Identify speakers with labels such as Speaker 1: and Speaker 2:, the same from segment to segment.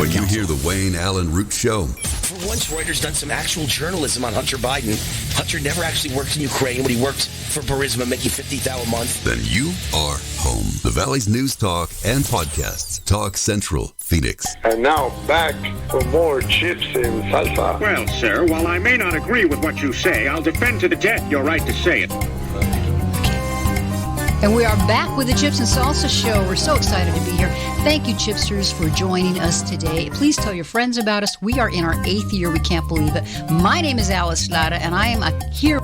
Speaker 1: When you hear the Wayne Allen Root Show.
Speaker 2: For once, Reuters done some actual journalism on Hunter Biden. Hunter never actually worked in Ukraine, but he worked for Burisma, making $50,000 a month.
Speaker 1: Then you are home. The Valley's news talk and podcasts. Talk Central, Phoenix.
Speaker 3: And now back for more chips and salsa.
Speaker 4: Well, sir, while I may not agree with what you say, I'll defend to the death your right to say it.
Speaker 5: And we are back with the Chips and Salsa Show. We're so excited to be here. Thank you, Chipsters, for joining us today. Please tell your friends about us. We are in our 8th year. We can't believe it. My name is Alice Lara, and I am here.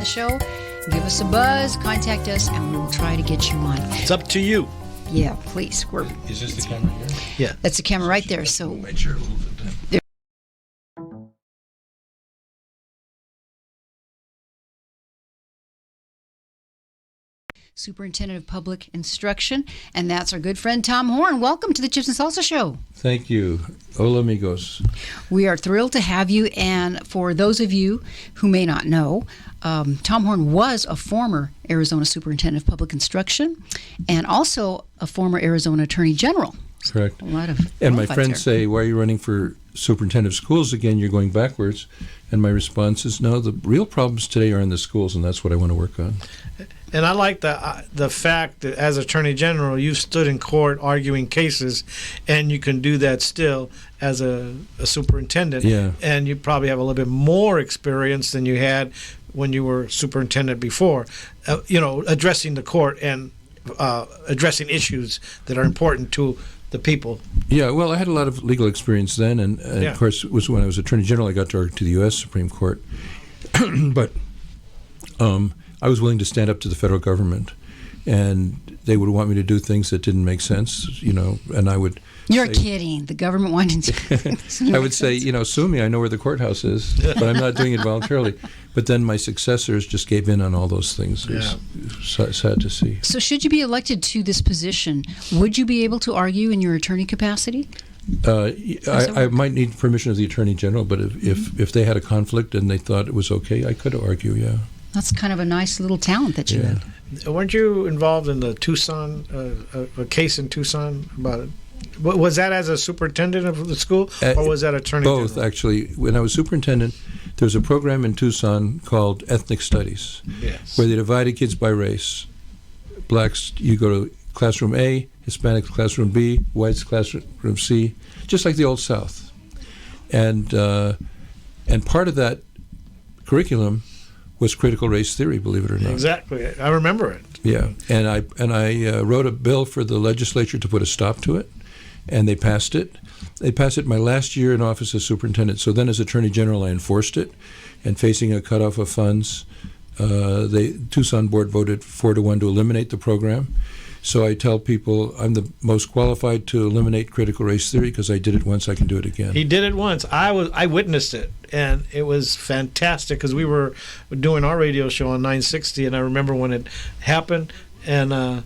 Speaker 5: Show, give us a buzz, contact us, and we will try to get you on.
Speaker 6: It's up to you.
Speaker 5: Yeah, please.
Speaker 6: Is this the camera here? Yeah.
Speaker 5: That's the camera right there. So
Speaker 6: make sure to move it down.
Speaker 5: Superintendent of Public Instruction, and that's our good friend Tom Horne. Welcome to the Chips and Salsa Show.
Speaker 7: Thank you. Hola, amigos.
Speaker 5: We are thrilled to have you, and for those of you who may not know, Tom Horne was a former Arizona Superintendent of Public Instruction and also a former Arizona Attorney General.
Speaker 7: Correct.
Speaker 5: A lot of
Speaker 7: and my friends say, why are you running for superintendent of schools again? You're going backwards. And my response is, no, the real problems today are in the schools, and that's what I want to work on.
Speaker 6: And I like the fact that as Attorney General, you stood in court arguing cases, and you can do that still as a superintendent.
Speaker 7: Yeah.
Speaker 6: And you probably have a little bit more experience than you had when you were superintendent before, addressing the court and addressing issues that are important to the people.
Speaker 7: Yeah, well, I had a lot of legal experience then, and of course, it was when I was Attorney General I got to argue to the U.S. Supreme Court. But I was willing to stand up to the federal government, and they would want me to do things that didn't make sense, and I would
Speaker 5: You're kidding. The government wanted to.
Speaker 7: I would say, sue me. I know where the courthouse is, but I'm not doing it voluntarily. But then my successors just gave in on all those things. It was sad to see.
Speaker 5: So should you be elected to this position, would you be able to argue in your attorney capacity?
Speaker 7: I might need permission of the Attorney General, but if they had a conflict and they thought it was okay, I could argue, yeah.
Speaker 5: That's kind of a nice little talent that you have.
Speaker 6: Weren't you involved in the Tucson, a case in Tucson about it? Was that as a superintendent of the school, or was that attorney general?
Speaker 7: Both, actually. When I was superintendent, there was a program in Tucson called Ethnic Studies, where they divided kids by race. Blacks, you go to classroom A, Hispanics classroom B, whites classroom C, just like the Old South. And part of that curriculum was critical race theory, believe it or not.
Speaker 6: Exactly. I remember it.
Speaker 7: Yeah. And I wrote a bill for the legislature to put a stop to it, and they passed it. They passed it my last year in office as superintendent. So then as Attorney General, I enforced it, and facing a cutoff of funds, the Tucson board voted 4-1 to eliminate the program. So I tell people I'm the most qualified to eliminate critical race theory because I did it once, I can do it again.
Speaker 6: He did it once. I witnessed it, and it was fantastic because we were doing our radio show on 960, and I remember when it happened, and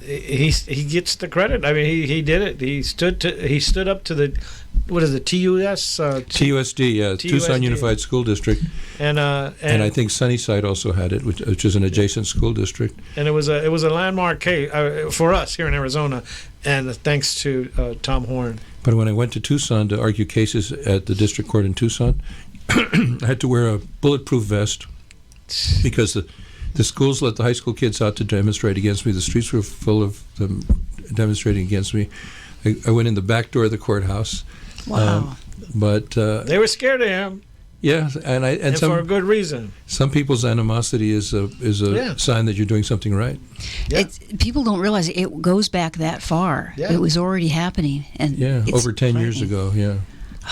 Speaker 6: he gets the credit. I mean, he did it. He stood up to the, what is it, TUS?
Speaker 7: TUSD, Tucson Unified School District.
Speaker 6: And
Speaker 7: I think Sunnyside also had it, which is an adjacent school district.
Speaker 6: And it was a landmark case for us here in Arizona, and thanks to Tom Horne.
Speaker 7: But when I went to Tucson to argue cases at the district court in Tucson, I had to wear a bulletproof vest because the schools let the high school kids out to demonstrate against me. The streets were full of them demonstrating against me. I went in the back door of the courthouse.
Speaker 5: Wow.
Speaker 7: But
Speaker 6: they were scared of him.
Speaker 7: Yeah, and
Speaker 6: for a good reason.
Speaker 7: Some people's animosity is a sign that you're doing something right.
Speaker 6: Yeah.
Speaker 5: People don't realize it goes back that far.
Speaker 6: Yeah.
Speaker 5: It was already happening, and
Speaker 7: over 10 years ago. Yeah.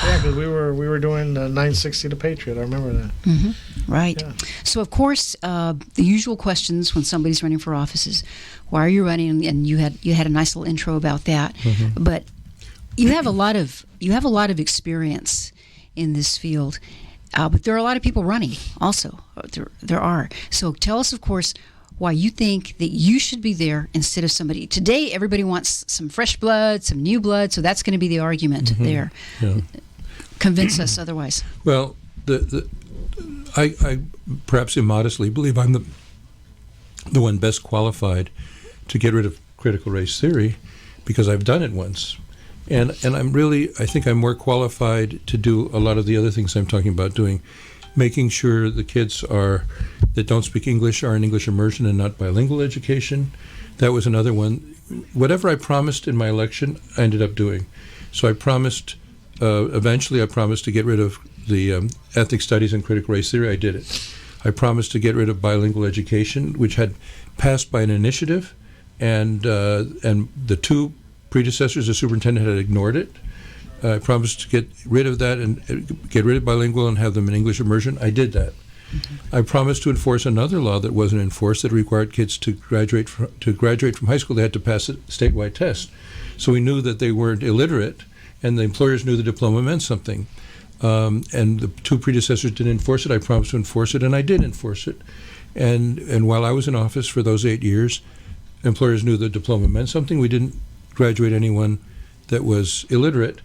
Speaker 6: Yeah, because we were doing 960 The Patriot. I remember that.
Speaker 5: Mm-hmm. Right.
Speaker 6: Yeah.
Speaker 5: So, of course, the usual questions when somebody's running for office is, why are you running? And you had a nice little intro about that.
Speaker 7: Mm-hmm.
Speaker 5: But you have a lot of experience in this field. But there are a lot of people running also. There are. So tell us, of course, why you think that you should be there instead of somebody. Today, everybody wants some fresh blood, some new blood, so that's going to be the argument there.
Speaker 7: Yeah.
Speaker 5: Convince us otherwise.
Speaker 7: Well, I perhaps immodestly believe I'm the one best qualified to get rid of critical race theory because I've done it once. And I think I'm more qualified to do a lot of the other things I'm talking about doing, making sure the kids that don't speak English are in English immersion and not bilingual education. That was another one. Whatever I promised in my election, I ended up doing. So I promised, eventually I promised to get rid of the ethnic studies and critical race theory. I did it. I promised to get rid of bilingual education, which had passed by an initiative, and the two predecessors, the superintendent, had ignored it. I promised to get rid of that and get rid of bilingual and have them in English immersion. I did that. I promised to enforce another law that wasn't enforced that required kids to graduate from high school. They had to pass a statewide test. So we knew that they weren't illiterate, and the employers knew the diploma meant something. And the two predecessors didn't enforce it. I promised to enforce it, and I did enforce it. And while I was in office for those 8 years, employers knew the diploma meant something. We didn't graduate anyone that was illiterate.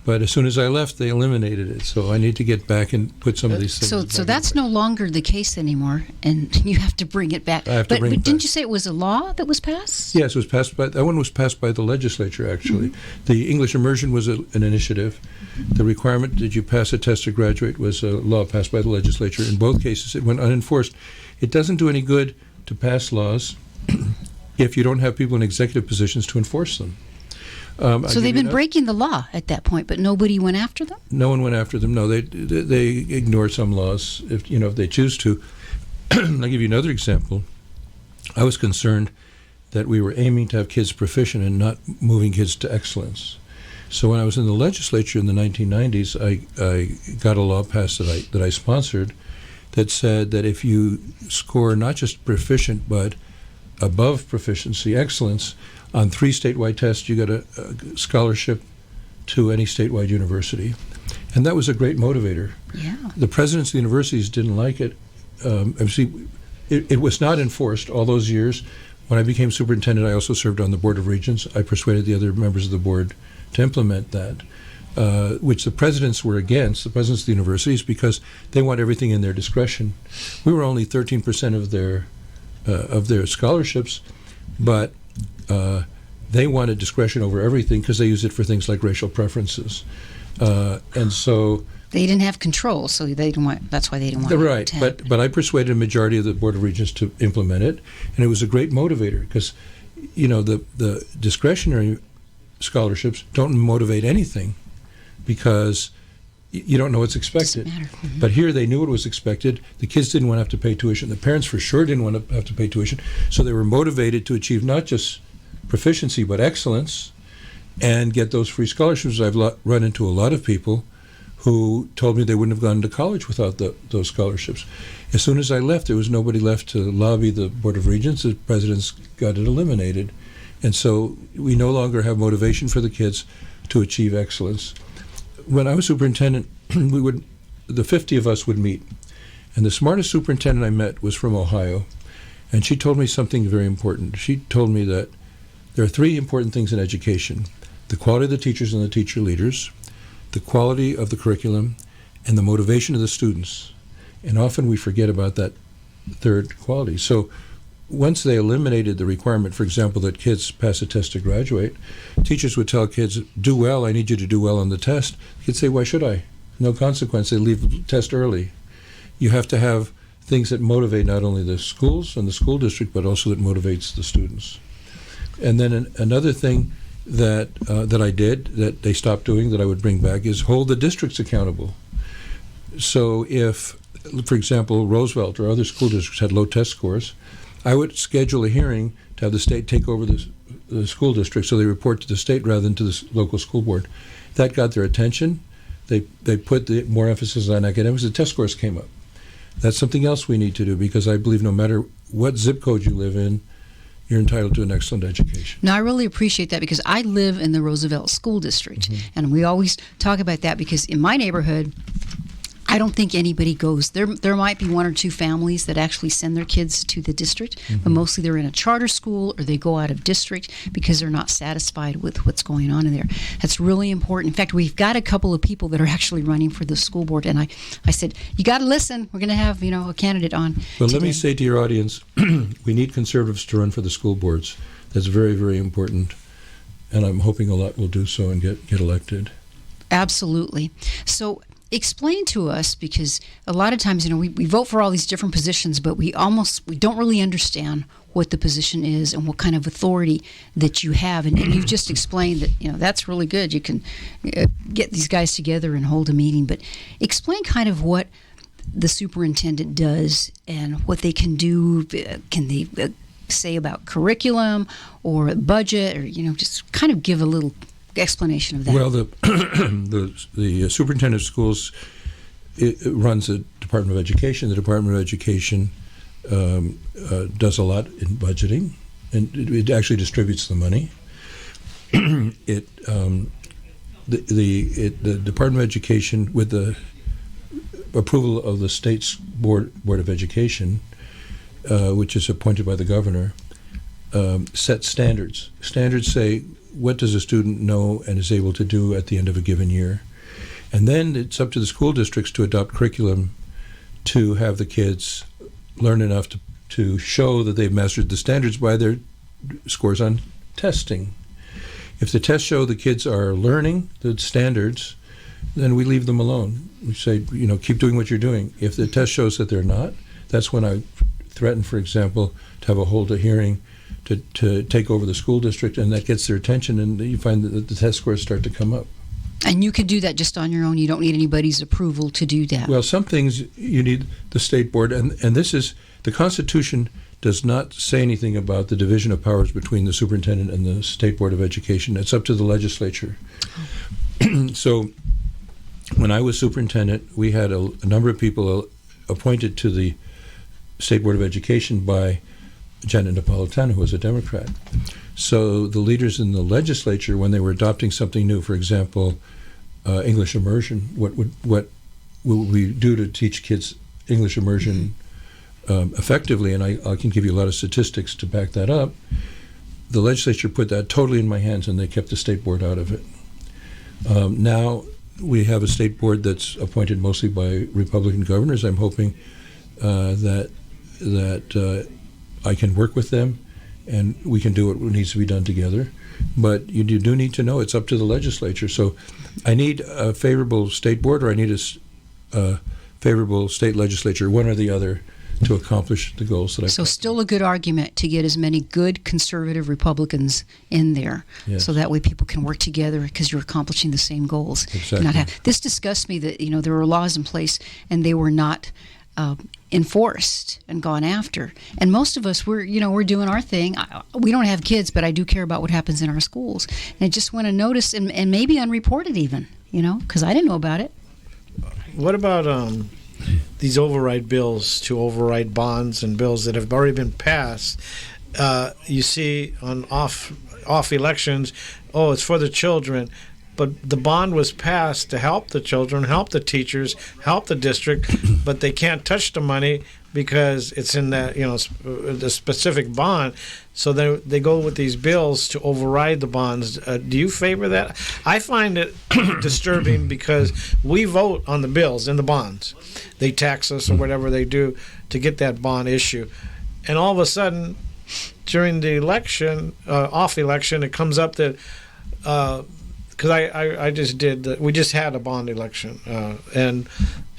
Speaker 7: But as soon as I left, they eliminated it. So I need to get back and put some of these things.
Speaker 5: So that's no longer the case anymore, and you have to bring it back.
Speaker 7: I have to bring it back.
Speaker 5: But didn't you say it was a law that was passed?
Speaker 7: Yes, it was passed by. That one was passed by the legislature. Actually, the English immersion was an initiative. The requirement that you pass a test to graduate was a law passed by the legislature. In both cases, it went unenforced. It doesn't do any good to pass laws if you don't have people in executive positions to enforce them.
Speaker 5: So they've been breaking the law at that point, but nobody went after them?
Speaker 7: No one went after them. No, they ignore some laws if they choose to. I'll give you another example. I was concerned that we were aiming to have kids proficient and not moving kids to excellence. So when I was in the legislature in the 1990s, I got a law passed that I sponsored that said that if you score not just proficient but above proficiency, excellence, on 3 statewide tests, you got a scholarship to any statewide university. And that was a great motivator.
Speaker 5: Yeah.
Speaker 7: The presidents of the universities didn't like it. It was not enforced all those years. When I became superintendent, I also served on the Board of Regents. I persuaded the other members of the board to implement that, which the presidents were against, the presidents of the universities, because they want everything in their discretion. We were only 13% of their scholarships, but they wanted discretion over everything because they used it for things like racial preferences, and so
Speaker 5: they didn't have control. So they didn't want. That's why they didn't want.
Speaker 7: Right, but I persuaded a majority of the Board of Regents to implement it, and it was a great motivator because, the discretionary scholarships don't motivate anything because you don't know what's expected.
Speaker 5: Doesn't matter. Mm-hmm.
Speaker 7: But here they knew what was expected. The kids didn't want to have to pay tuition. The parents for sure didn't want to have to pay tuition. So they were motivated to achieve not just proficiency but excellence and get those free scholarships. I've run into a lot of people who told me they wouldn't have gone to college without those scholarships. As soon as I left, there was nobody left to lobby the Board of Regents. The presidents got it eliminated. And so we no longer have motivation for the kids to achieve excellence. When I was superintendent, the 50 of us would meet. And the smartest superintendent I met was from Ohio. And she told me something very important. She told me that there are 3 important things in education: the quality of the teachers and the teacher leaders, the quality of the curriculum, and the motivation of the students. And often we forget about that third quality. So once they eliminated the requirement, for example, that kids pass a test to graduate, teachers would tell kids, do well, I need you to do well on the test. Kids say, why should I? No consequence. They leave the test early. You have to have things that motivate not only the schools and the school district, but also that motivates the students. And then another thing that I did that they stopped doing that I would bring back is hold the districts accountable. So if, for example, Roosevelt or other school districts had low test scores, I would schedule a hearing to have the state take over the school district so they report to the state rather than to the local school board. That got their attention. They put more emphasis on academics. The test scores came up. That's something else we need to do because I believe no matter what zip code you live in, you're entitled to an excellent education.
Speaker 5: Now, I really appreciate that because I live in the Roosevelt School District, and we always talk about that because in my neighborhood, I don't think anybody goes. There might be one or two families that actually send their kids to the district, but mostly they're in a charter school or they go out of district because they're not satisfied with what's going on in there. That's really important. In fact, we've got a couple of people that are actually running for the school board, and I said, you got to listen. We're going to have a candidate on.
Speaker 7: Well,
Speaker 5: today.
Speaker 7: let me say to your audience, we need conservatives to run for the school boards. That's very, very important, and I'm hoping a lot will do so and get elected.
Speaker 5: Absolutely. So explain to us, because a lot of times, we vote for all these different positions, but we don't really understand what the position is and what kind of authority that you have. And you've just explained that, that's really good. You can get these guys together and hold a meeting, but explain kind of what the superintendent does and what they can do. Can they say about curriculum or budget, or, just kind of give a little explanation of that.
Speaker 7: Well, the superintendent of schools runs the Department of Education. The Department of Education does a lot in budgeting, and it actually distributes the money. The Department of Education, with the approval of the state's board of education, which is appointed by the governor, sets standards. Standards say, what does a student know and is able to do at the end of a given year? And then it's up to the school districts to adopt curriculum to have the kids learn enough to show that they've mastered the standards by their scores on testing. If the tests show the kids are learning the standards, then we leave them alone. We say, keep doing what you're doing. If the test shows that they're not, that's when I threaten, for example, to hold a hearing to take over the school district, and that gets their attention, and you find that the test scores start to come up.
Speaker 5: And you can do that just on your own. You don't need anybody's approval to do that.
Speaker 7: Well, some things you need the state board, and this is, the Constitution does not say anything about the division of powers between the superintendent and the State Board of Education. It's up to the legislature. So when I was superintendent, we had a number of people appointed to the State Board of Education by Janet Napolitano, who was a Democrat. So the leaders in the legislature, when they were adopting something new, for example, English immersion, what would we do to teach kids English immersion effectively, and I can give you a lot of statistics to back that up, the legislature put that totally in my hands, and they kept the state board out of it. Now we have a state board that's appointed mostly by Republican governors. I'm hoping that I can work with them, and we can do what needs to be done together. But you do need to know it's up to the legislature. So I need a favorable state board, or I need a favorable state legislature, one or the other, to accomplish the goals that I.
Speaker 5: So still a good argument to get as many good conservative Republicans in there,
Speaker 7: yes.
Speaker 5: So that way people can work together because you're accomplishing the same goals.
Speaker 7: Exactly.
Speaker 5: This disgusts me that there were laws in place and they were not enforced and gone after. And most of us, we're doing our thing. We don't have kids, but I do care about what happens in our schools. And I just want to notice, and maybe unreported even, because I didn't know about it.
Speaker 6: What about these override bills to override bonds and bills that have already been passed? You see on off elections, it's for the children. But the bond was passed to help the children, help the teachers, help the district, but they can't touch the money because it's in that the specific bond. So they go with these bills to override the bonds. Do you favor that? I find it disturbing because we vote on the bills and the bonds. They tax us or whatever they do to get that bond issue, and all of a sudden, during the election, off election, it comes up that. Because we just had a bond election, and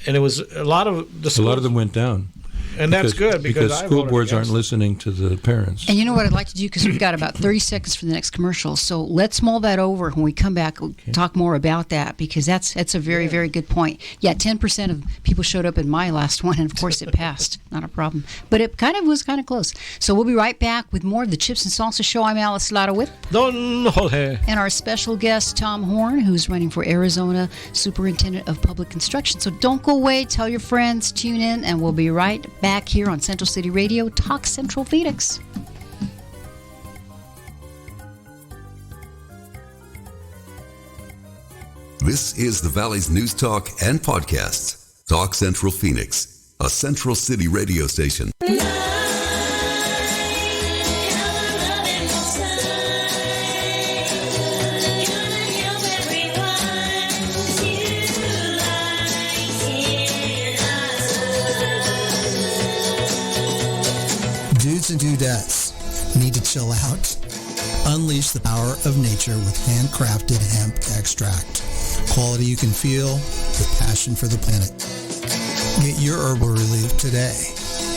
Speaker 6: it was a lot of the schools,
Speaker 7: a lot of them went down.
Speaker 6: And that's good because
Speaker 7: school boards aren't listening to the parents.
Speaker 5: And you know what I'd like to do, because we've got about 30 seconds for the next commercial. So let's mull that over. When we come back, we'll talk more about that, because that's a very, very good point. Yeah, 10% of people showed up in my last one, and of course it passed. Not a problem. But it was kind of close. So we'll be right back with more of the Chips and Salsa Show. I'm Alice Lara with
Speaker 6: Don Jorge.
Speaker 5: And our special guest, Tom Horne, who's running for Arizona Superintendent of Public Construction. So don't go away. Tell your friends. Tune in, and we'll be right back here on Central City Radio, Talk Central Phoenix.
Speaker 1: This is the Valley's News Talk and Podcasts. Talk Central Phoenix, a Central City radio station.
Speaker 8: Dudes and dudettes, need to chill out? Unleash the power of nature with handcrafted hemp extract. Quality you can feel with passion for the planet. Get your herbal relief today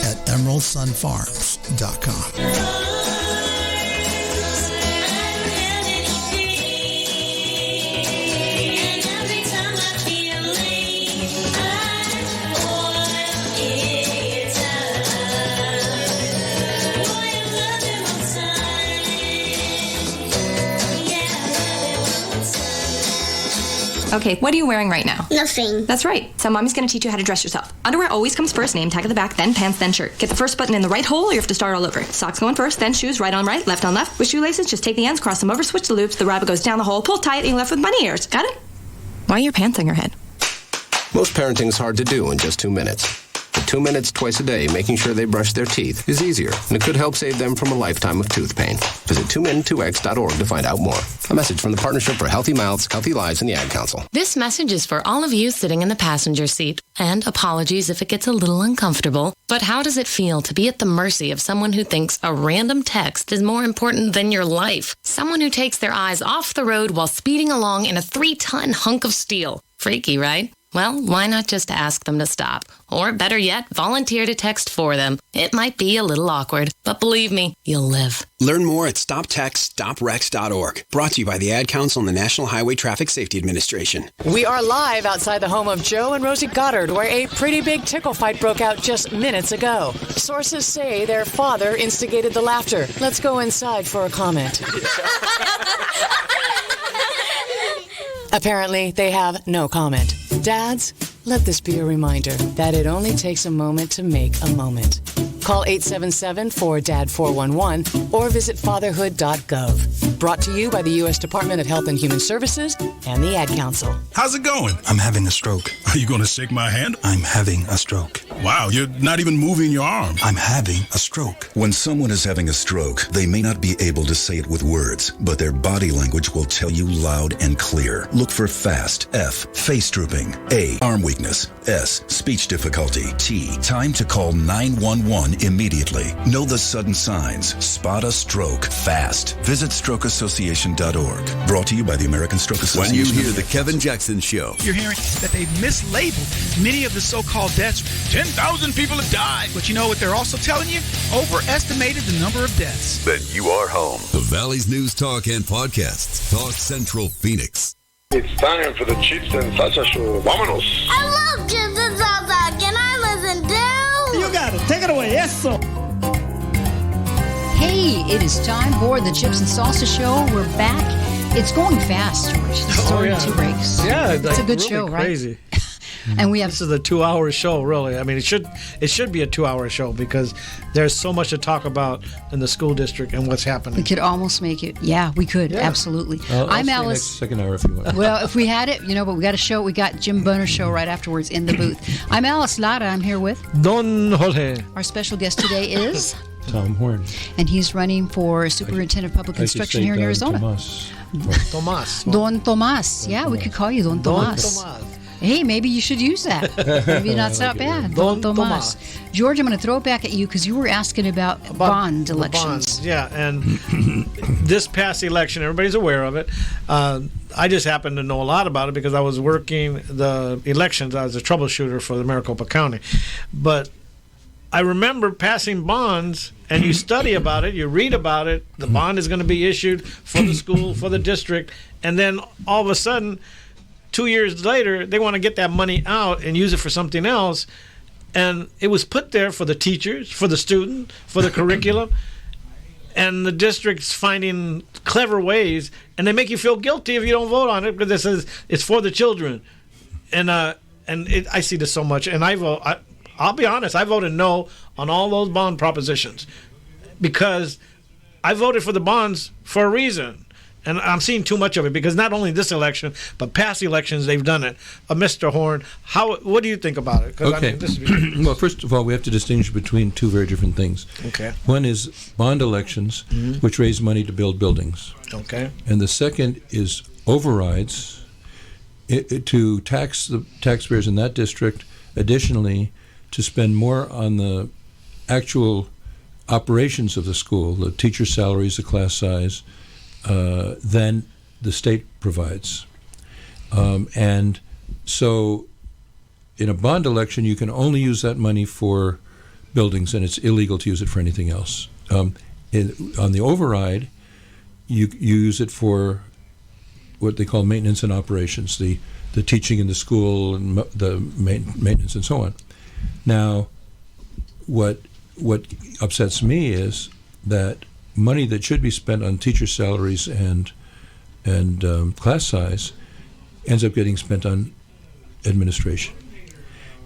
Speaker 8: at emeraldsunfarms.com.
Speaker 9: Okay, what are you wearing right now?
Speaker 10: Nothing.
Speaker 9: That's right. So mommy's going to teach you how to dress yourself. Underwear always comes first, name tag at the back, then pants, then shirt. Get the first button in the right hole or you have to start all over. Socks going first, then shoes, right on right, left on left. With shoelaces, just take the ends, cross them over, switch the loops, the rabbit goes down the hole, pull tight, and you're left with bunny ears. Got it? Why are your pants on your head?
Speaker 11: Most parenting's hard to do in just 2 minutes. But 2 minutes twice a day making sure they brush their teeth is easier, and it could help save them from a lifetime of tooth pain. Visit 2min2x.org to find out more. A message from the Partnership for Healthy Mouths, Healthy Lives, and the Ad Council.
Speaker 12: This message is for all of you sitting in the passenger seat. And apologies if it gets a little uncomfortable. But how does it feel to be at the mercy of someone who thinks a random text is more important than your life? Someone who takes their eyes off the road while speeding along in a 3-ton hunk of steel. Freaky, right? Well, why not just ask them to stop? Or better yet, volunteer to text for them. It might be a little awkward, but believe me, you'll live.
Speaker 13: Learn more at StopTextStopWrecks.org. Brought to you by the Ad Council and the National Highway Traffic Safety Administration.
Speaker 14: We are live outside the home of Joe and Rosie Goddard, where a pretty big tickle fight broke out just minutes ago. Sources say their father instigated the laughter. Let's go inside for a comment. Apparently, they have no comment. Dads, let this be a reminder that it only takes a moment to make a moment. Call 877-4DAD-411 or visit fatherhood.gov. Brought to you by the U.S. Department of Health and Human Services and the Ad Council.
Speaker 15: How's it going? I'm having a stroke. Are you going to shake my hand? I'm having a stroke. Wow, you're not even moving your arm. I'm having a stroke.
Speaker 16: When someone is having a stroke, they may not be able to say it with words, but their body language will tell you loud and clear. Look for FAST. F, face drooping. A, arm weakness. S, speech difficulty. T, time to call 911 immediately. Know the sudden signs. Spot a stroke fast. Visit strokeassociation.org. Brought to you by the American Stroke Association.
Speaker 1: When you hear the Kevin Jackson Show,
Speaker 17: you're hearing that they've mislabeled many of the so-called deaths. 10,000 people have died. But you know what they're also telling you? Overestimated the number of deaths.
Speaker 1: then you are home. The Valley's News Talk and Podcasts. Talk Central Phoenix.
Speaker 3: It's time for the Chips and Salsa Show. Vámonos.
Speaker 10: I love chips and salsa. Can I listen too?
Speaker 18: You got it. Take it away. Yes, sir.
Speaker 5: Hey, it is time for the Chips and Salsa Show. We're back. It's going fast, George. It's already 2 breaks.
Speaker 6: Yeah,
Speaker 5: it's a good
Speaker 6: really
Speaker 5: show, right?
Speaker 6: Crazy.
Speaker 5: And we have
Speaker 6: this is a 2-hour show, really. I mean, it should be a 2-hour show because there's so much to talk about in the school district and what's happening.
Speaker 5: We could almost make it. Yeah, we could. Yeah. Absolutely.
Speaker 7: I'll
Speaker 5: I'm
Speaker 7: stay
Speaker 5: Alice.
Speaker 7: Next second hour if you want.
Speaker 5: Well, if we had it, but we got a show. We got Jim Bunner's show right afterwards in the booth. I'm Alice Lara. I'm here with
Speaker 6: Don Jorge.
Speaker 5: Our special guest today is
Speaker 7: Tom Horne.
Speaker 5: And he's running for Superintendent of Public Instruction here in Arizona.
Speaker 6: Tomas.
Speaker 5: Don Tomas. Yeah, we could call you Don Tomas. Hey, maybe you should use that. Maybe not so bad. Don Tomas. George, I'm going to throw it back at you because you were asking about bond elections.
Speaker 6: Bonds, yeah, and this past election, everybody's aware of it. I just happen to know a lot about it because I was working the elections. I was a troubleshooter for the Maricopa County. But I remember passing bonds, and you study about it, you read about it. The bond is going to be issued for the school, for the district, and then all of a sudden, 2 years later, they want to get that money out and use it for something else. And it was put there for the teachers, for the student, for the curriculum. And the district's finding clever ways, and they make you feel guilty if you don't vote on it because it says it's for the children. And I see this so much. And I'll be honest, I voted no on all those bond propositions because I voted for the bonds for a reason. and I'm seeing too much of it because not only this election, but past elections, they've done it. Mr. Horne, what do you think about it? 'Cause,
Speaker 7: Okay.
Speaker 6: I mean, this is
Speaker 7: Well, first of all, we have to distinguish between two very different things.
Speaker 6: Okay.
Speaker 7: One is bond elections, which raise money to build buildings.
Speaker 6: Okay.
Speaker 7: And the second is overrides to tax the taxpayers in that district, additionally, to spend more on the actual operations of the school, the teacher salaries, the class size, than the state provides. And so in a bond election, you can only use that money for buildings, and it's illegal to use it for anything else. On the override, you use it for what they call maintenance and operations, the teaching in the school and the maintenance and so on. Now, what upsets me is that money that should be spent on teacher salaries and class size ends up getting spent on administration.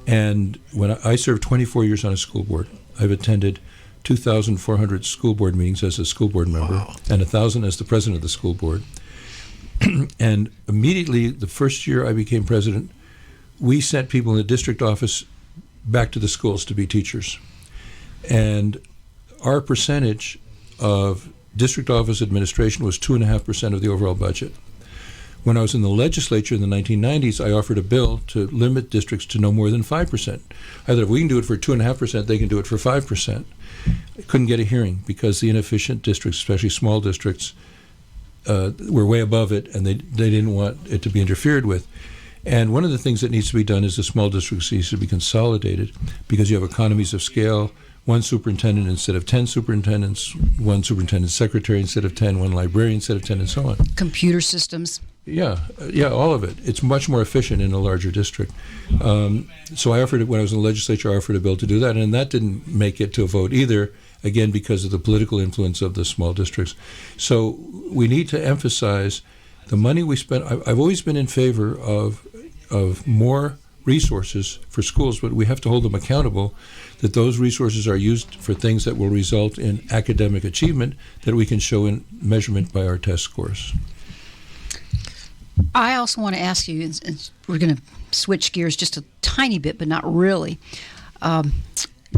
Speaker 7: And when I served 24 years on a school board, I've attended 2,400 school board meetings as a school board member and 1,000 as the president of the school board. And immediately, the first year I became president, we sent people in the district office back to the schools to be teachers. And our percentage of district office administration was 2.5% of the overall budget. When I was in the legislature in the 1990s, I offered a bill to limit districts to no more than 5%. Either if we can do it for 2.5%, they can do it for 5%. I couldn't get a hearing because the inefficient districts, especially small districts, were way above it, and they didn't want it to be interfered with. And one of the things that needs to be done is the small districts needs to be consolidated because you have economies of scale, one superintendent instead of 10 superintendents, one superintendent secretary instead of 10, one librarian instead of 10, and so on.
Speaker 5: Computer systems.
Speaker 7: Yeah, all of it. It's much more efficient in a larger district. So I offered it when I was in the legislature. I offered a bill to do that, and that didn't make it to a vote either. Again, because of the political influence of the small districts. So we need to emphasize the money we spend. I've always been in favor of more resources for schools, but we have to hold them accountable that those resources are used for things that will result in academic achievement that we can show in measurement by our test scores.
Speaker 5: I also want to ask you, and we're going to switch gears just a tiny bit, but not really.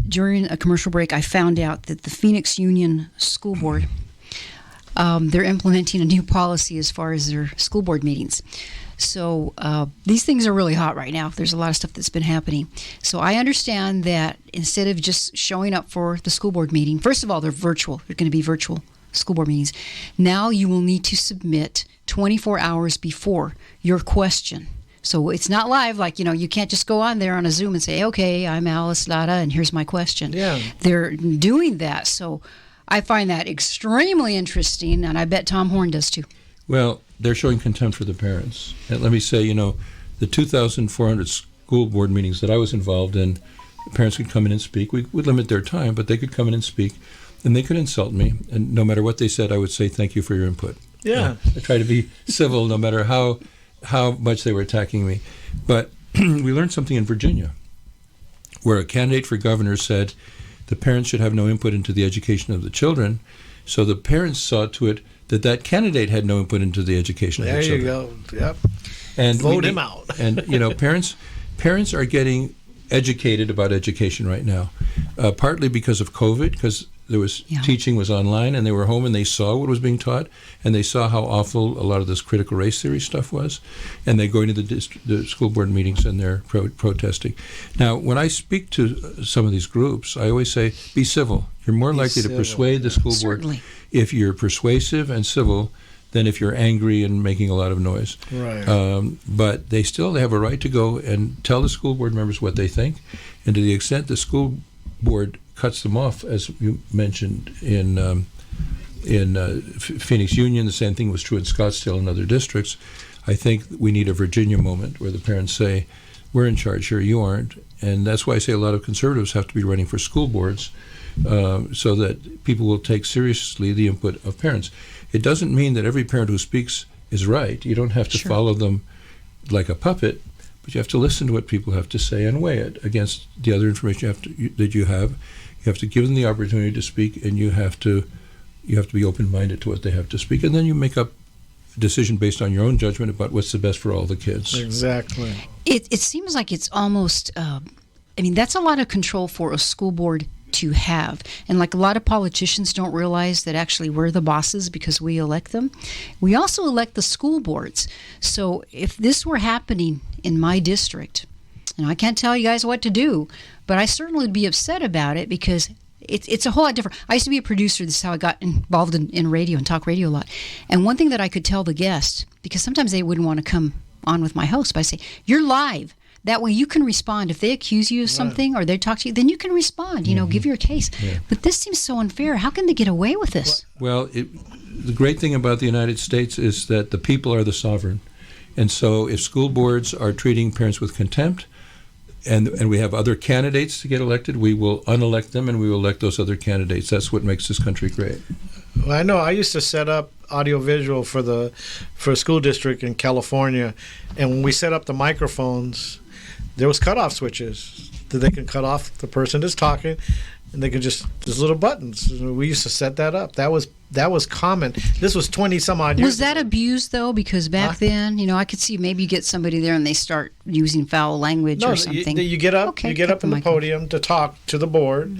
Speaker 5: During a commercial break, I found out that the Phoenix Union School Board, they're implementing a new policy as far as their school board meetings. So these things are really hot right now. There's a lot of stuff that's been happening. So I understand that instead of just showing up for the school board meeting, first of all, they're virtual. They're going to be virtual school board meetings. Now you will need to submit 24 hours before your question. So it's not live, like, you can't just go on there on a Zoom and say, okay, I'm Alice Dada, and here's my question.
Speaker 6: Yeah.
Speaker 5: They're doing that. So I find that extremely interesting, and I bet Tom Horne does too.
Speaker 7: Well, they're showing contempt for the parents. And let me say, the 2,400 school board meetings that I was involved in, the parents could come in and speak. We would limit their time, but they could come in and speak, and they could insult me. And no matter what they said, I would say, thank you for your input.
Speaker 6: Yeah.
Speaker 7: I try to be civil no matter how much they were attacking me. But we learned something in Virginia where a candidate for governor said the parents should have no input into the education of the children. So the parents saw to it that candidate had no input into the education of the children.
Speaker 6: There you go. Yep.
Speaker 7: And
Speaker 6: vote him out.
Speaker 7: And parents are getting educated about education right now, partly because of COVID, because there was teaching was online, and they were home and they saw what was being taught, and they saw how awful a lot of this critical race theory stuff was, and they go into the school board meetings and they're protesting. Now, when I speak to some of these groups, I always say, be civil. You're more likely to persuade the school board if you're persuasive and civil than if you're angry and making a lot of noise.
Speaker 6: Right.
Speaker 7: But they still have a right to go and tell the school board members what they think, and to the extent the school board cuts them off, as you mentioned in Phoenix Union, the same thing was true in Scottsdale and other districts. I think we need a Virginia moment where the parents say, we're in charge here, you aren't. And that's why I say a lot of conservatives have to be running for school boards so that people will take seriously the input of parents. It doesn't mean that every parent who speaks is right. You don't have to follow them like a puppet, but you have to listen to what people have to say and weigh it against the other information that you have. You have to give them the opportunity to speak, and you have to be open-minded to what they have to speak, and then you make up decision based on your own judgment about what's the best for all the kids.
Speaker 6: Exactly.
Speaker 5: It seems like it's almost, that's a lot of control for a school board to have. And like a lot of politicians don't realize that actually we're the bosses because we elect them. We also elect the school boards. So if this were happening in my district, and I can't tell you guys what to do, but I certainly would be upset about it because it's a whole lot different. I used to be a producer. This is how I got involved in radio and talk radio a lot. And one thing that I could tell the guests, because sometimes they wouldn't want to come on with my host, but I say, you're live. That way you can respond. If they accuse you of something or they talk to you, then you can respond, give your case. Yeah. But this seems so unfair. How can they get away with this?
Speaker 7: Well, the great thing about the United States is that the people are the sovereign. And so if school boards are treating parents with contempt, and we have other candidates to get elected, we will unelect them and we will elect those other candidates. That's what makes this country great.
Speaker 6: Well, I know I used to set up audiovisual for a school district in California, and when we set up the microphones, there was cutoff switches that they can cut off the person that's talking, and they can there's little buttons. We used to set that up. That was common. This was 20 some odd years
Speaker 5: Was that abused though? Because back then, I could see maybe you get somebody there and they start using foul language or something.
Speaker 6: You get up. You get up on the podium to talk to the board,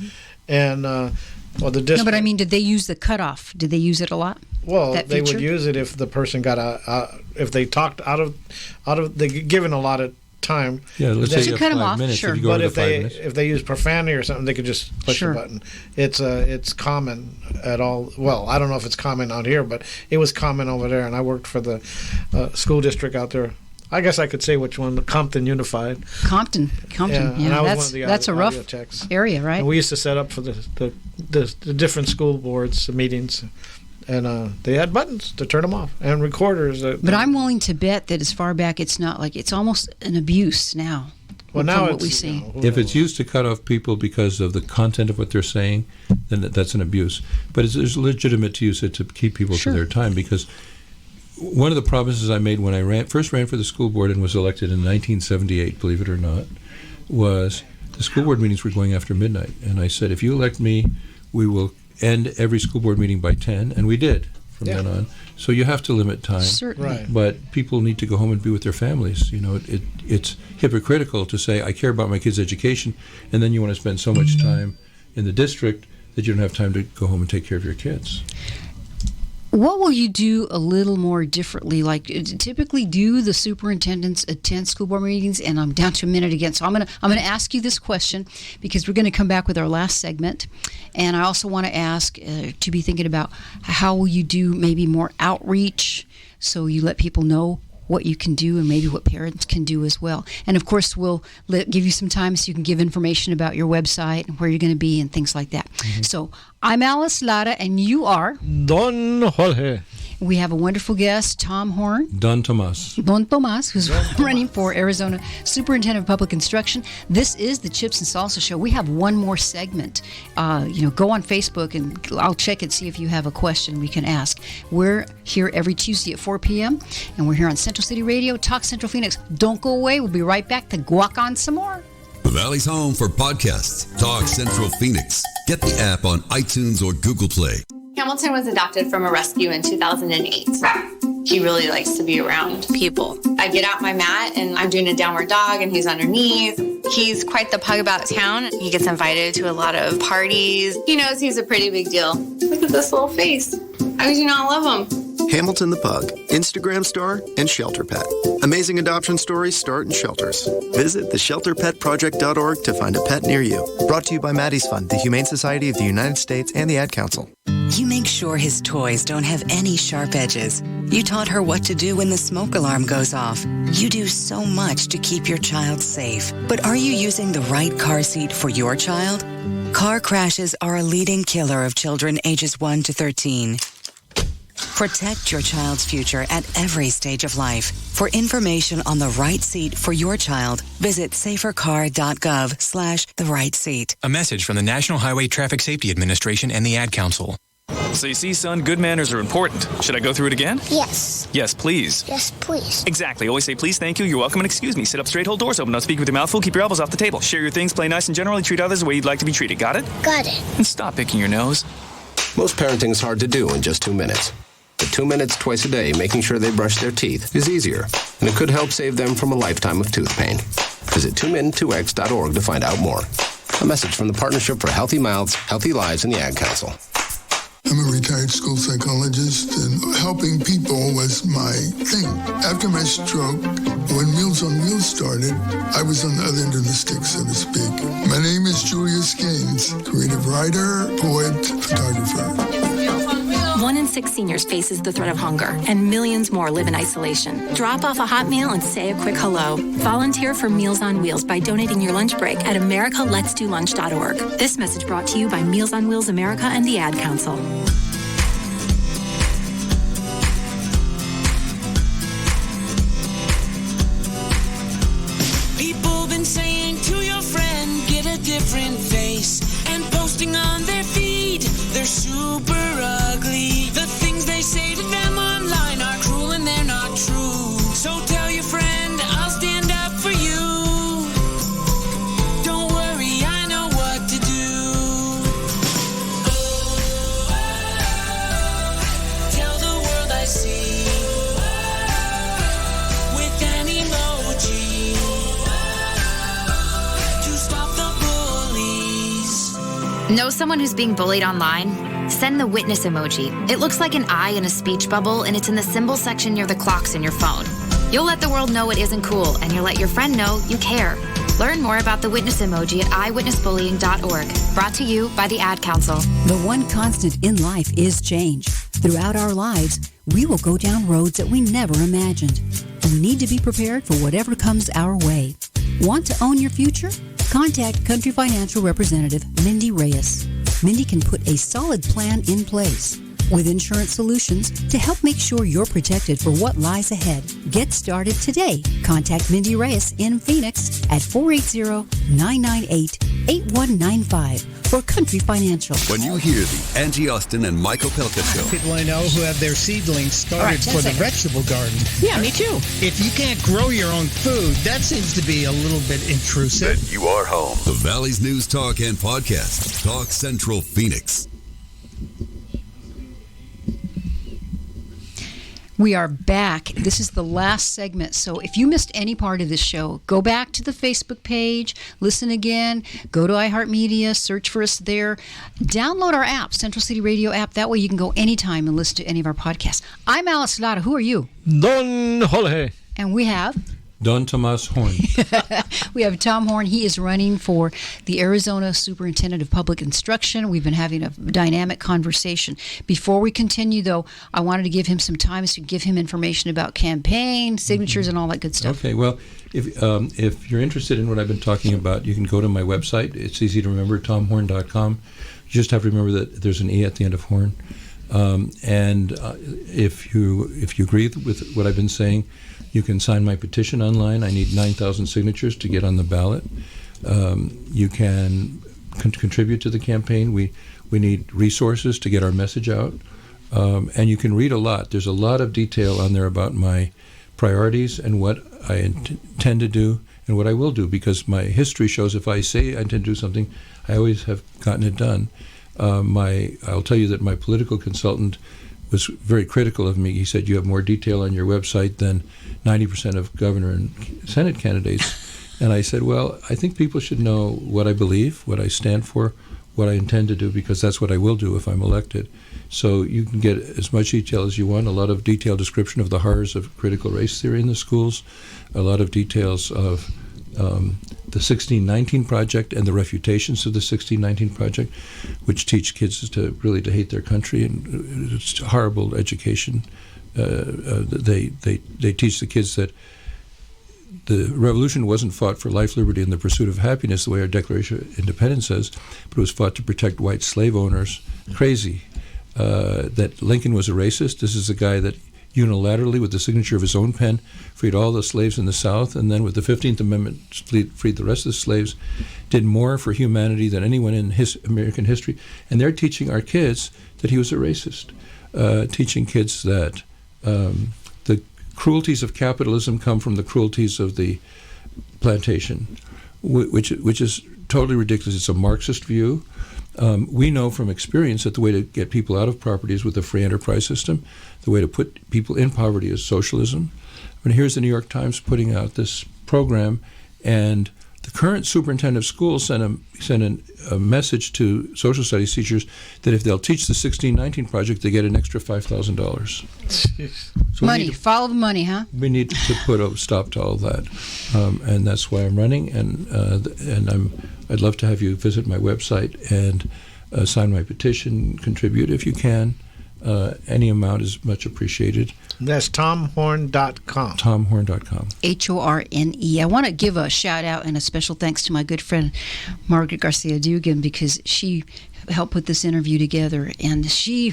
Speaker 6: and the district. No,
Speaker 5: but I mean, did they use the cutoff? Did they use it a lot?
Speaker 6: Well, they would use it if the person got if they talked out of they given a lot of time.
Speaker 7: Yeah, let's say you have 5 minutes.
Speaker 5: Sure.
Speaker 6: But if they use profanity or something, they could just push the button. It's common at all. Well, I don't know if it's common out here, but it was common over there. And I worked for the school district out there. I guess I could say which one, the Compton Unified.
Speaker 5: Compton. Yeah, that's a rough area, right?
Speaker 6: And we used to set up for the different school boards meetings. And they had buttons to turn them off and recorders.
Speaker 5: But I'm willing to bet that as far back, it's not like it's almost an abuse now.
Speaker 6: Well, now
Speaker 5: what we see.
Speaker 7: If it's used to cut off people because of the content of what they're saying, then that's an abuse. But it's legitimate to use it to keep people to their time. Because one of the promises I made when I first ran for the school board and was elected in 1978, believe it or not, was the school board meetings were going after midnight. And I said, if you elect me, we will end every school board meeting by 10, and we did from then on. So you have to limit time.
Speaker 5: Certainly.
Speaker 6: Right.
Speaker 7: But people need to go home and be with their families. It's hypocritical to say, I care about my kids' education, and then you want to spend so much time in the district that you don't have time to go home and take care of your kids.
Speaker 5: What will you do a little more differently? Like, typically, do the superintendents attend school board meetings? And I'm down to a minute again, so I'm gonna ask you this question because we're going to come back with our last segment, and I also want to ask to be thinking about how will you do maybe more outreach, so you let people know what you can do and maybe what parents can do as well. And of course, we'll give you some time so you can give information about your website and where you're going to be and things like that. Mm-hmm. So I'm Alice Lara, and you are
Speaker 6: Don Jorge.
Speaker 5: We have a wonderful guest, Tom Horne.
Speaker 7: Don Tomas,
Speaker 5: who's running for Arizona Superintendent of Public Instruction. This is the Chips and Salsa Show. We have one more segment. Go on Facebook, and I'll check and see if you have a question we can ask. We're here every Tuesday at 4 p.m., and we're here on Central City Radio, Talk Central Phoenix. Don't go away. We'll be right back to guac on some more.
Speaker 1: The Valley's home for podcasts. Talk Central Phoenix. Get the app on iTunes or Google Play.
Speaker 19: Hamilton was adopted from a rescue in 2008. He really likes to be around people. I get out my mat and I'm doing a downward dog and he's underneath. He's quite the pug about town. He gets invited to a lot of parties. He knows he's a pretty big deal. Look at this little face. How could you not love him?
Speaker 20: Hamilton the Pug, Instagram star, and shelter pet. Amazing adoption stories start in shelters. Visit theshelterpetproject.org to find a pet near you. Brought to you by Maddie's Fund, the Humane Society of the United States, and the Ad Council.
Speaker 21: You make sure his toys don't have any sharp edges. You taught her what to do when the smoke alarm goes off. You do so much to keep your child safe. But are you using the right car seat for your child? Car crashes are a leading killer of children ages 1 to 13. Protect your child's future at every stage of life. For information on the right seat for your child, visit safercar.gov/the-right-seat.
Speaker 22: A message from the National Highway Traffic Safety Administration and the Ad Council. So you see, son, good manners are important. Should I go through it again?
Speaker 10: Yes.
Speaker 22: Yes, please.
Speaker 10: Yes, please.
Speaker 22: Exactly. Always say please, thank you, you're welcome, and excuse me. Sit up straight, hold doors open. Don't speak with your mouth full. Keep your elbows off the table. Share your things, play nice, and generally treat others the way you'd like to be treated. Got it?
Speaker 10: Got it.
Speaker 22: And stop picking your nose.
Speaker 11: Most parenting is hard to do in just 2 minutes. But 2 minutes twice a day making sure they brush their teeth is easier, and it could help save them from a lifetime of tooth pain. Visit 2min2x.org to find out more. A message from the Partnership for Healthy Mouths, Healthy Lives, and the Ad Council.
Speaker 2: I'm a retired school psychologist, and helping people was my thing. After my stroke, when Meals on Wheels started, I was on the other end of the stick, so to speak. My name is Julius Gaines, creative writer, poet, photographer.
Speaker 9: 1 in 6 seniors faces the threat of hunger, and millions more live in isolation. Drop off a hot meal and say a quick hello. Volunteer for Meals on Wheels by donating your lunch break at americaletsdolunch.org. This message brought to you by Meals on Wheels America and the Ad Council.
Speaker 4: People been saying to your friend, get a different face, and posting on their feed, they're super ugly. The things they say to them online are cruel and they're not true. So tell your friend, I'll stand up for you. Don't worry, I know what to do. Tell the world I see with an emoji to stop the bullies.
Speaker 23: Know someone who's being bullied online? Send the witness emoji. It looks like an eye in a speech bubble, and it's in the symbol section near the clocks in your phone. You'll let the world know it isn't cool, and you'll let your friend know you care. Learn more about the witness emoji at eyewitnessbullying.org. Brought to you by the Ad Council.
Speaker 24: The one constant in life is change. Throughout our lives, we will go down roads that we never imagined. And we need to be prepared for whatever comes our way. Want to own your future? Contact Country Financial Representative Mindy Reyes. Mindy can put a solid plan in place with insurance solutions to help make sure you're protected for what lies ahead. Get started today. Contact Mindy Reyes in Phoenix at 480-998-8195 for Country Financial.
Speaker 1: When you hear the Angie Austin and Michael Pelka show.
Speaker 25: People I know who have their seedlings started for the vegetable garden.
Speaker 26: Yeah, me too.
Speaker 25: If you can't grow your own food, that seems to be a little bit intrusive.
Speaker 1: Then you are home. The Valley's News Talk and Podcast. Talk Central Phoenix.
Speaker 5: We are back. This is the last segment. So if you missed any part of this show, go back to the Facebook page, listen again, go to iHeartMedia, search for us there. Download our app, Central City Radio app. That way you can go anytime and listen to any of our podcasts. I'm Alice Lara. Who are you?
Speaker 6: Don Jorge.
Speaker 5: And we have...
Speaker 7: Don Tomas Horne.
Speaker 5: We have Tom Horne. He is running for the Arizona Superintendent of Public Instruction. We've been having a dynamic conversation. Before we continue, though, I wanted to give him some time to give him information about campaign, signatures, and all that good stuff.
Speaker 7: Okay, well, if you're interested in what I've been talking about, you can go to my website. It's easy to remember, tomhorne.com. You just have to remember that there's an E at the end of Horne. If you agree with what I've been saying, you can sign my petition online. I need 9,000 signatures to get on the ballot. You can contribute to the campaign. We need resources to get our message out. And you can read a lot. There's a lot of detail on there about my priorities and what I intend to do and what I will do, because my history shows if I say I intend to do something, I always have gotten it done. I'll tell you that my political consultant was very critical of me. He said, you have more detail on your website than 90% of governor and Senate candidates. And I said, well, I think people should know what I believe, what I stand for, what I intend to do, because that's what I will do if I'm elected. So you can get as much detail as you want, a lot of detailed description of the horrors of critical race theory in the schools, a lot of details of the 1619 Project and the refutations of the 1619 Project, which teach kids to hate their country, and it's horrible education. They teach the kids that the revolution wasn't fought for life, liberty, and the pursuit of happiness, the way our Declaration of Independence says, but it was fought to protect white slave owners. Crazy. That Lincoln was a racist. This is a guy that unilaterally, with the signature of his own pen, freed all the slaves in the South, and then with the 15th Amendment freed the rest of the slaves, did more for humanity than anyone in American history. And they're teaching our kids that he was a racist, teaching kids that the cruelties of capitalism come from the cruelties of the plantation, which is totally ridiculous. It's a Marxist view. We know from experience that the way to get people out of poverty is with a free enterprise system. The way to put people in poverty is socialism. And here's the New York Times putting out this program, and the current superintendent of schools sent a message to social studies teachers that if they'll teach the 1619 project, they get an extra $5,000. So
Speaker 5: money, follow the money, huh?
Speaker 7: We need to put a stop to all that, and that's why I'm running. And I'd love to have you visit my website and sign my petition, contribute if you can. Any amount is much appreciated.
Speaker 6: That's TomHorne.com.
Speaker 7: TomHorne.com.
Speaker 5: HORNE. I want to give a shout out and a special thanks to my good friend Margaret Garcia Dugan, because she helped put this interview together, and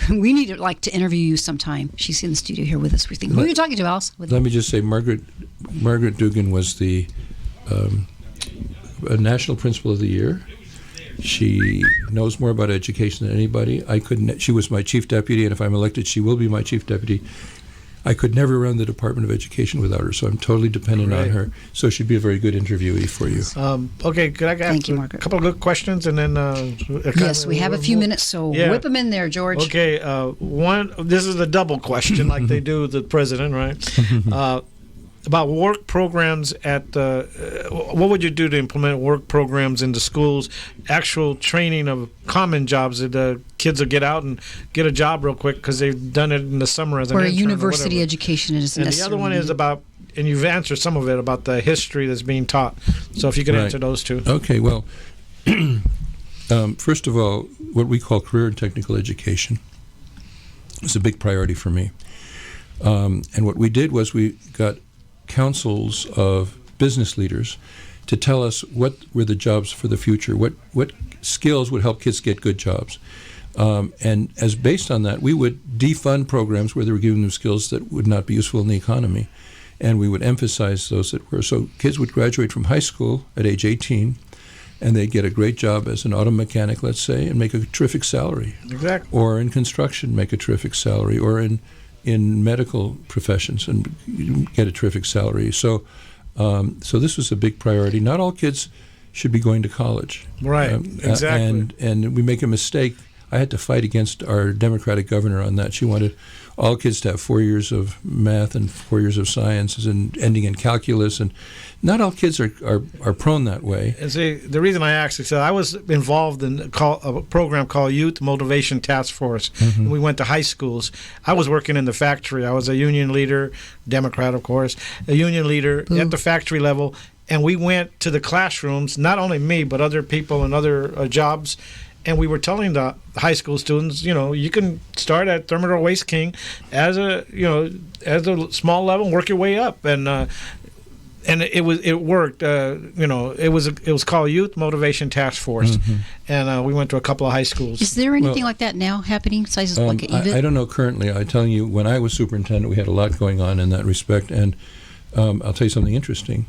Speaker 5: we need to interview you sometime. She's in the studio here with us. We think, who are you talking to, Alice?
Speaker 7: Let me just say, Margaret Dugan was the National Principal of the Year. She knows more about education than anybody. She was my chief deputy, and if I'm elected, she will be my chief deputy. I could never run the Department of Education without her, so I'm totally dependent on her. So she'd be a very good interviewee for you.
Speaker 6: Okay, could I ask a couple of good questions, and then
Speaker 5: yes, we have a few minutes, so whip them in there, George.
Speaker 6: Okay, one. This is a double question, like they do with the president, right? About work programs what would you do to implement work programs in the schools, actual training of common jobs that the kids will get out and get a job real quick because they've done it in the summer as an intern.
Speaker 5: Or a university education is necessary.
Speaker 6: And the other one is about, and you've answered some of it, about the history that's being taught. So if you could answer those two.
Speaker 7: Okay, well, first of all, what we call career and technical education is a big priority for me. And what we did was we got councils of business leaders to tell us what were the jobs for the future, what skills would help kids get good jobs. And as based on that, we would defund programs where they were giving them skills that would not be useful in the economy. And we would emphasize those that were. So kids would graduate from high school at age 18, and they'd get a great job as an auto mechanic, let's say, and make a terrific salary.
Speaker 6: Exactly.
Speaker 7: Or in construction, make a terrific salary, or in medical professions and get a terrific salary. So this was a big priority. Not all kids should be going to college.
Speaker 6: Right, exactly.
Speaker 7: And we make a mistake. I had to fight against our Democratic governor on that. She wanted all kids to have 4 years of math and 4 years of sciences and ending in calculus. And not all kids are prone that way.
Speaker 6: And see, the reason I asked is that I was involved in a program called Youth Motivation Task Force. Mm-hmm. And we went to high schools. I was working in the factory. I was a union leader, Democrat, of course, a union leader at the factory level. And we went to the classrooms, not only me, but other people and other jobs. And we were telling the high school students, you can start at Thermidor Waste King as a small level and work your way up. And it worked. It was called Youth Motivation Task Force, mm-hmm. And we went to a couple of high schools.
Speaker 5: Is there anything like that now happening? Sizes like EVIT?
Speaker 7: I don't know currently. I'm telling you, when I was superintendent, we had a lot going on in that respect. And I'll tell you something interesting.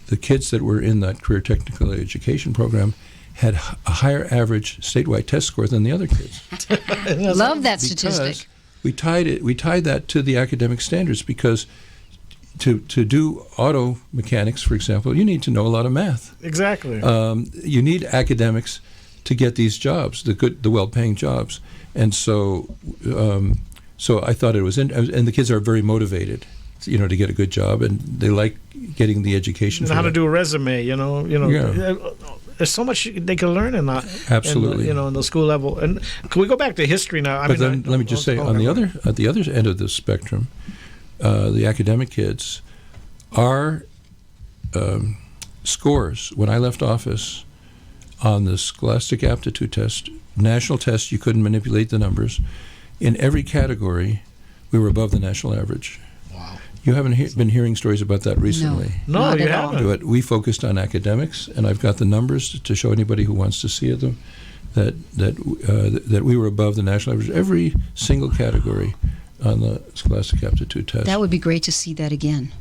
Speaker 7: The kids that were in that career technical education program had a higher average statewide test score than the other kids.
Speaker 5: Love that statistic.
Speaker 7: We tied that to the academic standards, because to do auto mechanics, for example, you need to know a lot of math.
Speaker 6: Exactly.
Speaker 7: You need academics to get these jobs, the well-paying jobs, and so I thought it was, and the kids are very motivated, to get a good job, and they like getting the education.
Speaker 6: And how to do a resume, Yeah. There's so much they can learn in that.
Speaker 7: Absolutely.
Speaker 6: In the school level. And can we go back to history now?
Speaker 7: Let me just say, at the other end of the spectrum, the academic kids, our scores when I left office on the Scholastic Aptitude Test, national test, you couldn't manipulate the numbers. In every category, we were above the national average.
Speaker 6: Wow.
Speaker 7: You haven't been hearing stories about that recently.
Speaker 6: No, you haven't.
Speaker 7: We focused on academics, and I've got the numbers to show anybody who wants to see them that we were above the national average every single category on the Scholastic Aptitude Test.
Speaker 5: That would be great to see that again.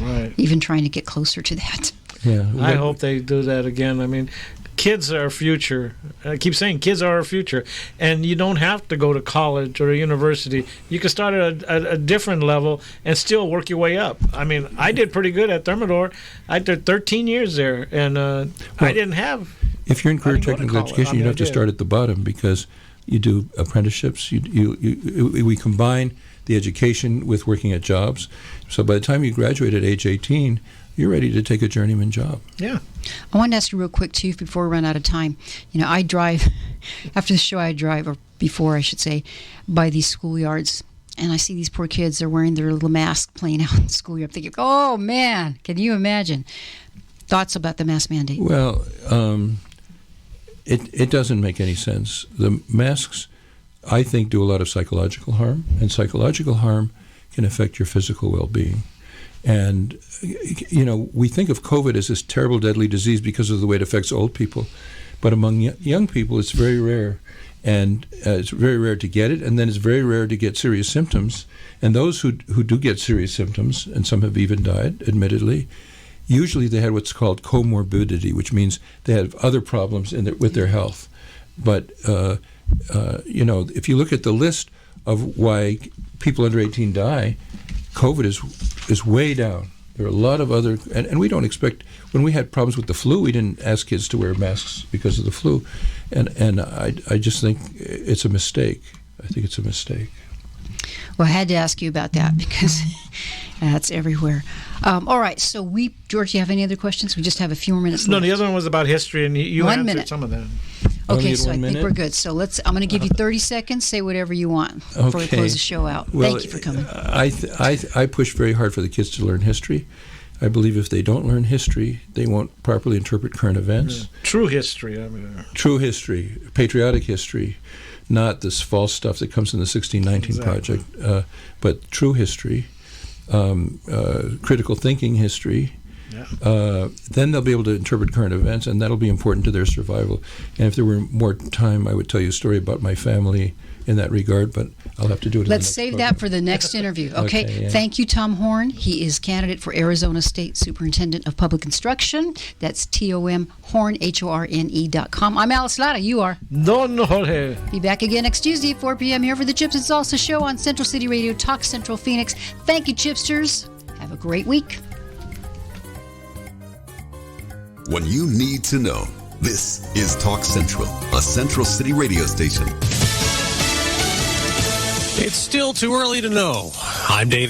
Speaker 6: Right.
Speaker 5: Even trying to get closer to that.
Speaker 7: Yeah.
Speaker 6: I hope they do that again. I mean, kids are our future. I keep saying kids are our future. And you don't have to go to college or a university. You can start at a different level and still work your way up. I mean, I did pretty good at Thermidor. I did 13 years there, and I didn't have
Speaker 7: If you're in career
Speaker 6: I didn't go to
Speaker 7: technical
Speaker 6: college.
Speaker 7: education,
Speaker 6: I mean,
Speaker 7: you have
Speaker 6: I
Speaker 7: to
Speaker 6: did.
Speaker 7: start at the bottom because you do apprenticeships. We combine the education with working at jobs. So by the time you graduate at age 18, you're ready to take a journeyman job.
Speaker 6: Yeah.
Speaker 5: I wanted to ask you real quick, too, before we run out of time. You know, I drive, after the show I drive, or before I should say, by these schoolyards, and I see these poor kids, they're wearing their little masks playing out in the schoolyard. I'm thinking, oh, man, can you imagine? Thoughts about the mask mandate?
Speaker 7: Well, it doesn't make any sense. The masks, I think, do a lot of psychological harm, and psychological harm can affect your physical well-being. And, you know, we think of COVID as this terrible, deadly disease because of the way it affects old people. But among young people, it's very rare. And it's very rare to get it, and then it's very rare to get serious symptoms. And those who do get serious symptoms, and some have even died, admittedly, usually they had what's called comorbidity, which means they have other problems with their health. But, you know, if you look at the list of why people under 18 die, COVID is way down. There are a lot of other, and we don't expect, when we had problems with the flu, we didn't ask kids to wear masks because of the flu. And I just think it's a mistake. I think it's a mistake.
Speaker 5: Well, I had to ask you about that because that's everywhere. All right, so George, do you have any other questions? We just have a few more minutes left.
Speaker 6: No, the other one was about history, and you
Speaker 5: 1
Speaker 6: answered
Speaker 5: minute.
Speaker 6: some of that.
Speaker 5: Okay, so I think we're good. So I'm going to give you 30 seconds. Say whatever you want before we close the show out.
Speaker 7: Well,
Speaker 5: Thank you for coming.
Speaker 7: I push very hard for the kids to learn history. I believe if they don't learn history, they won't properly interpret current events.
Speaker 6: True history. I mean,
Speaker 7: True history, patriotic history, not this false stuff that comes in the 1619 Project, but true history, critical thinking history. Yeah. Then they'll be able to interpret current events, and that'll be important to their survival. And if there were more time, I would tell you a story about my family in that regard, but I'll have to do it.
Speaker 5: Let's save that for the next interview. Okay.
Speaker 7: Yeah.
Speaker 5: Thank you, Tom Horne. He is candidate for Arizona State Superintendent of Public Instruction. That's TOM Horne, HORNE.com. I'm Alice Lara. You are
Speaker 6: Don Jorge.
Speaker 5: Be back again next Tuesday at 4 p.m. here for the Chips and Salsa Show on Central City Radio, Talk Central Phoenix. Thank you, Chipsters. Have a great week.
Speaker 1: When you need to know, this is Talk Central, a Central City radio station.
Speaker 8: It's still too early to know. I'm Dave.